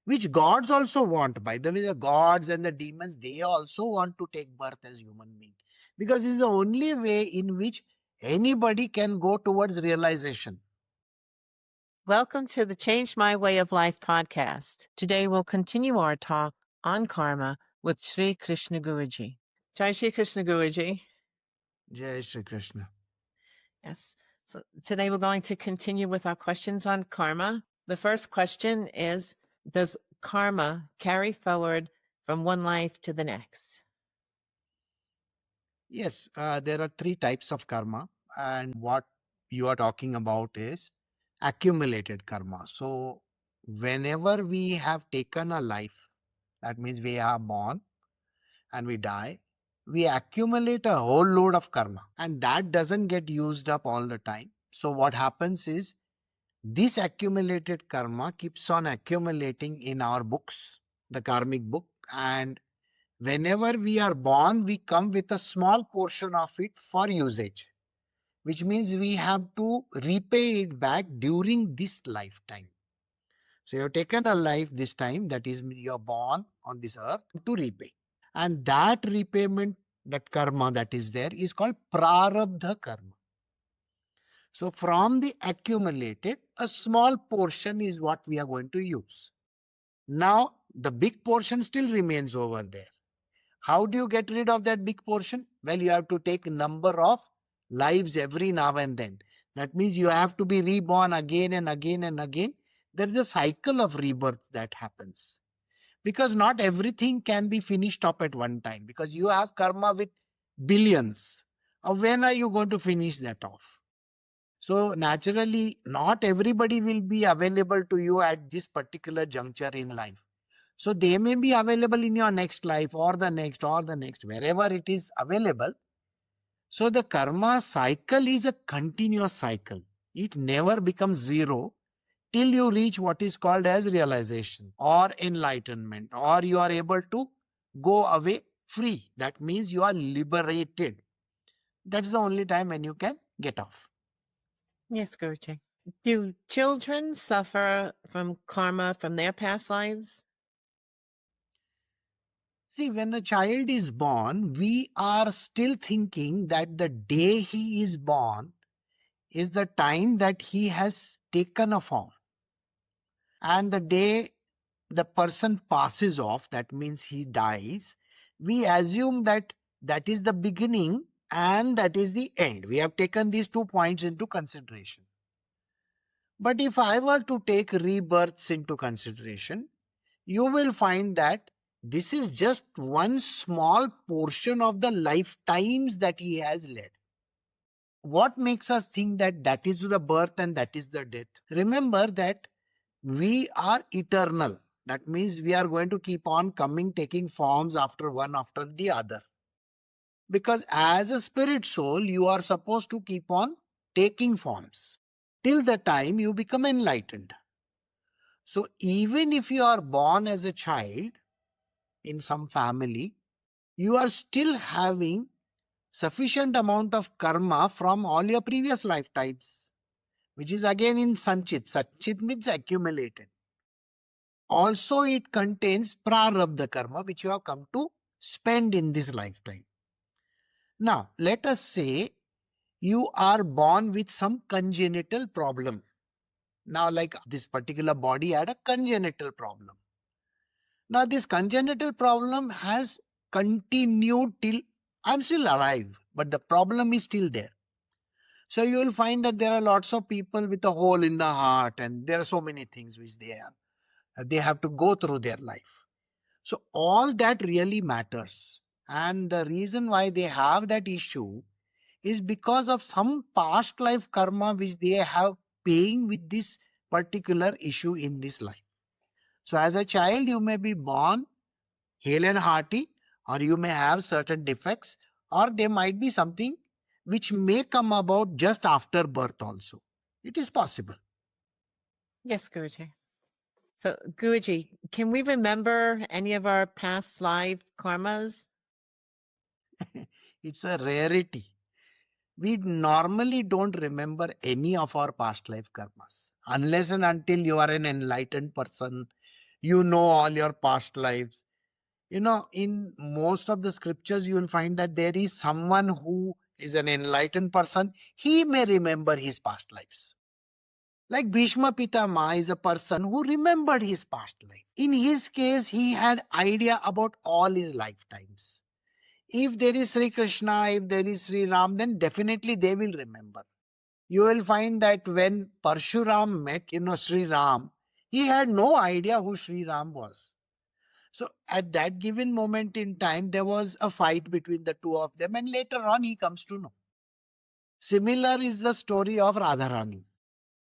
which gods also want. By the way, the gods and the demons, they also want to take birth as human beings, because this is the only way in which anybody can go towards realization. Welcome to the Change My Way of Life podcast. Today we'll continue our talk on karma with Shree Krsna Guruji. Jai Shree Krsna Guruji. Jai Shri Krishna. Yes. So today we're going to continue with our questions on karma. The first question is, does karma carry forward from one life to the next? Yes, there are three types of karma, and what you are talking about is accumulated karma. So, whenever we have taken a life, that means we are born and we die, we accumulate a whole load of karma, and that doesn't get used up all the time. So, what happens is this accumulated karma keeps on accumulating in our books, the karmic book, and whenever we are born, we come with a small portion of it for usage, which means we have to repay it back during this lifetime. So you have taken a life this time, that is, you are born on this earth to repay. And that repayment, that karma that is there, is called Prarabdha karma. So from the accumulated, a small portion is what we are going to use. Now, the big portion still remains over there. How do you get rid of that big portion? Well, you have to take a number of lives every now and then. That means you have to be reborn again and again and again. There is a cycle of rebirth that happens. Because not everything can be finished up at one time. Because you have karma with billions. When are you going to finish that off? So naturally, not everybody will be available to you at this particular juncture in life. So they may be available in your next life or the next, wherever it is available. So the karma cycle is a continuous cycle. It never becomes zero till you reach what is called as realization or enlightenment, or you are able to go away free. That means you are liberated. That's the only time when you can get off. Yes, Guruji. Do children suffer from karma from their past lives? See, when a child is born, we are still thinking that the day he is born is the time that he has taken a form. And the day the person passes off, that means he dies, we assume that that is the beginning and that is the end. We have taken these 2 points into consideration. But if I were to take rebirths into consideration, you will find that this is just one small portion of the lifetimes that he has led. What makes us think that that is the birth and that is the death? Remember that we are eternal. That means we are going to keep on coming, taking forms after one after the other. Because as a spirit soul, you are supposed to keep on taking forms till the time you become enlightened. So even if you are born as a child in some family, you are still having sufficient amount of karma from all your previous lifetimes, which is again in Sanchit. Sanchit means accumulated. Also, it contains Prarabdha karma, which you have come to spend in this lifetime. Now, let us say you are born with some congenital problem. Now, like this particular body had a congenital problem. Now, this congenital problem has continued till I'm still alive, but the problem is still there. So you will find that there are lots of people with a hole in the heart, and there are so many things which they have to go through their life. So all that really matters. And the reason why they have that issue is because of some past life karma which they have paying with this particular issue in this life. So as a child, you may be born hale and hearty, or you may have certain defects, or there might be something which may come about just after birth also. It is possible. Yes, Guruji. So, Guruji, can we remember any of our past life karmas? It's a rarity. We normally don't remember any of our past life karmas. Unless and until you are an enlightened person, You know all your past lives. In most of the scriptures, you will find that there is someone who is an enlightened person. He may remember his past lives. Like Bhishma Pitama is a person who remembered his past life. In his case, he had idea about all his lifetimes. If there is Sri Krishna, if there is Sri Ram, then definitely they will remember. You will find that when Parshuram met, Sri Ram, he had no idea who Sri Ram was. So at that given moment in time, there was a fight between the two of them, and later on he comes to know. Similar is the story of Radharani.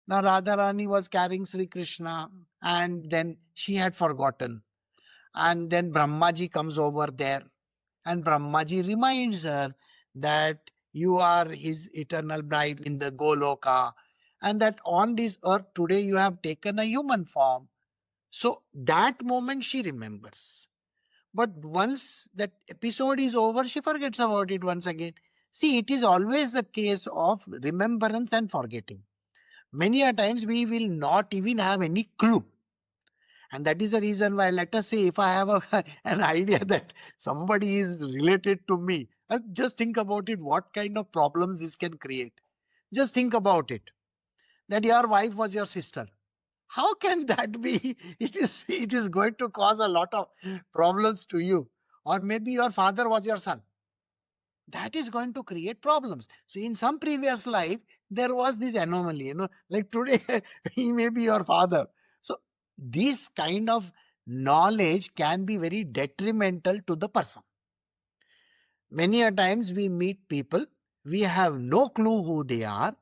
Now Radharani was carrying Sri Krishna, and then she had forgotten. And then Brahmaji comes over there, and Brahmaji reminds her that you are his eternal bride in the Goloka, and that on this earth today you have taken a human form. So that moment she remembers. But once that episode is over, she forgets about it once again. See, it is always the case of remembrance and forgetting. Many a times we will not even have any clue. And that is the reason why, let us say, if I have an idea that somebody is related to me, just think about it, what kind of problems this can create. Just think about it, that your wife was your sister. How can that be? It is going to cause a lot of problems to you. Or maybe your father was your son. That is going to create problems. So in some previous life, there was this anomaly, like today, he may be your father. So this kind of knowledge can be very detrimental to the person. Many a times we meet people, we have no clue who they are,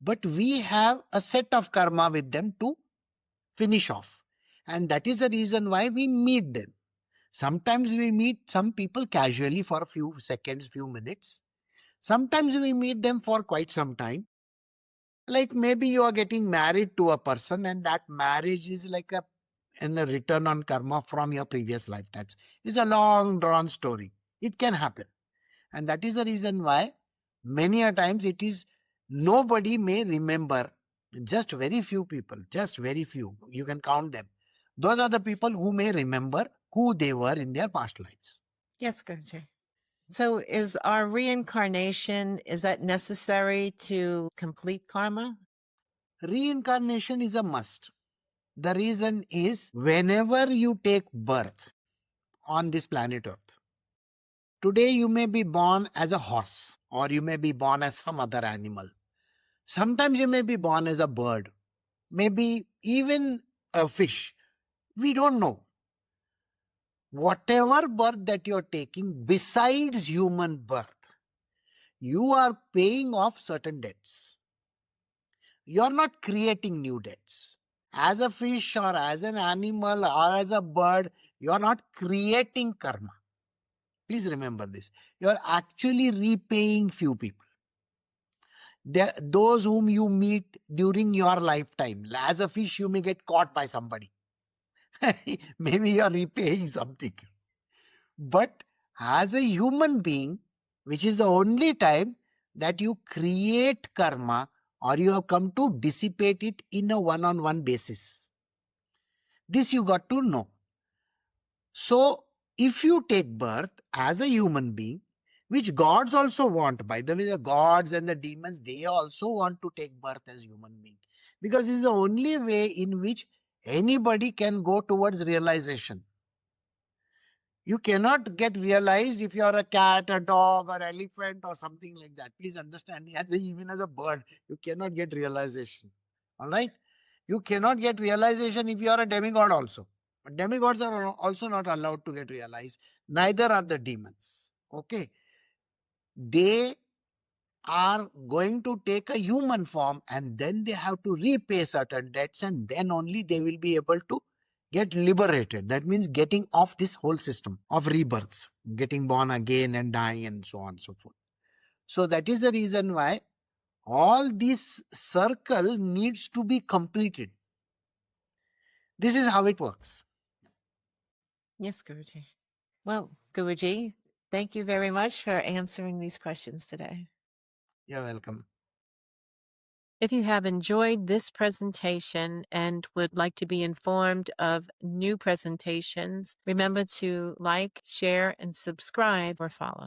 but we have a set of karma with them to finish off. And that is the reason why we meet them. Sometimes we meet some people casually for a few seconds, few minutes. Sometimes we meet them for quite some time. Like maybe you are getting married to a person, and that marriage is like a return on karma from your previous lifetimes. It's a long drawn story. It can happen. And that is the reason why many a times it is nobody may remember. Just very few people, just very few. You can count them. Those are the people who may remember who they were in their past lives. Yes, Guruji. So is our reincarnation, is that necessary to complete karma? Reincarnation is a must. The reason is whenever you take birth on this planet Earth, today you may be born as a horse, or you may be born as some other animal. Sometimes you may be born as a bird, maybe even a fish. We don't know. Whatever birth that you're taking besides human birth, you are paying off certain debts. You're not creating new debts. As a fish or as an animal or as a bird, you're not creating karma. Please remember this. You're actually repaying few people. Those whom you meet during your lifetime. As a fish, you may get caught by somebody. Maybe you're repaying something. But as a human being, which is the only time that you create karma or you have come to dissipate it in a one-on-one basis. This you got to know. So, if you take birth as a human being, which gods also want, by the way, the gods and the demons, they also want to take birth as human being. Because this is the only way in which anybody can go towards realization. You cannot get realized if you are a cat, a dog, or elephant, or something like that. Please understand, even as a bird, you cannot get realization. All right? You cannot get realization if you are a demigod also. But demigods are also not allowed to get realized. Neither are the demons. Okay? They are going to take a human form, and then they have to repay certain debts, and then only they will be able to get liberated. That means getting off this whole system of rebirths, getting born again and dying and so on and so forth. So that is the reason why all this circle needs to be completed. This is how it works. Yes, Guruji. Well, Guruji, thank you very much for answering these questions today. You're welcome. If you have enjoyed this presentation and would like to be informed of new presentations, remember to like, share, and subscribe or follow.